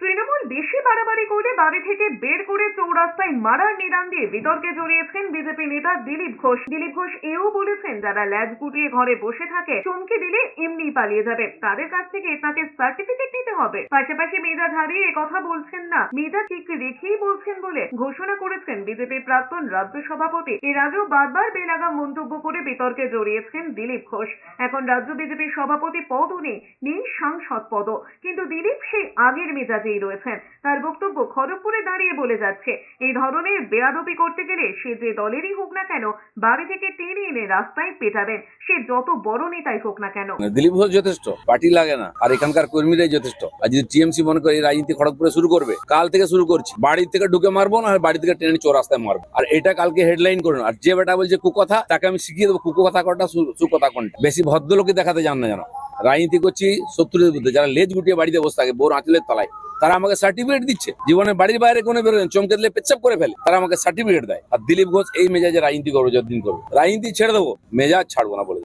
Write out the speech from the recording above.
তৃণমূল বেশি বাড়াবাড়ি করলে বাড়ি থেকে বের করে চৌরাস্তায় মারার নিদান দিয়ে বিতর্কে জড়িয়েছেন বিজেপি নেতা দিলীপ ঘোষ। দিলীপ ঘোষ এও বলেছেন, যারা ল্যাজ গুটিয়ে ঘরে বসে থাকে চমকে দিলে এমনি পালিয়ে যাবে, তাদের কাছ থেকে তাকে সার্টিফিকেট নিতে হবে। পাশাপাশি মেজাজ হারিয়ে কথা বলছেন না, মেজাজ ঠিক রেখেই বলছেন বলে ঘোষণা করেছেন বিজেপির প্রাক্তন রাজ্য সভাপতি। এর আগেও বারবার বেলাগাম মন্তব্য করে বিতর্কে জড়িয়েছেন দিলীপ ঘোষ। এখন রাজ্য বিজেপির সভাপতি পদও নেই সাংসদ পদও, কিন্তু দিলীপ সেই আগের মেজাজেই রয়েছেন। তার বক্তব্য খড়গপুরে দাঁড়িয়ে বলে যাচ্ছে, এই ধরনের বেয়াদবি করতে গেলে সে যে দলেরই হোক না কেন বাড়ি থেকে টেনে এনে রাস্তায় পেটাবেন, সে যত বড় নেতাই হোক না কেন। দিলীপ ঘোষ যথেষ্ট, পার্টি লাগে না, আর এখানকার কর্মীরাই যথেষ্ট। আর যদি টিএমসি মনে করে এই রাজনীতি খড়গপুরে শুরু করবে, কাল থেকে শুরু করছি, বাড়ি থেকে ঢুকে মারবো না, বাড়ি থেকে টেনে চৌরাস্তায় মারবো। আর এটা কালকে হেডলাইন করুন। আর যে বেটা বলছে কুকথা, তাকে আমি শিখিয়ে দেবো কুকথা কোনটা সুকথা কোনটা। বেশি ভদ্রলোকই দেখাতে জান না জানো। রাজনীতি করছি শত্রুদের বিরুদ্ধে, যারা লেজ গুটিয়ে বাড়িতে বসে থাকে বোর আঁচলের তলায়, তারা আমাকে সার্টিফিকেট দিচ্ছে। জীবনে বাড়ির বাইরে কোনো বেরোয় চমকে দিলে পেচ্ছাপ করে ফেলে, তারা আমাকে সার্টিফিকেট দেয়। আর দিলীপ ঘোষ এই মেজাজে রাজনীতি করবো, যতদিন করবো রাজনীতি ছেড়ে দেবো, মেজাজ ছাড়বো না বলে।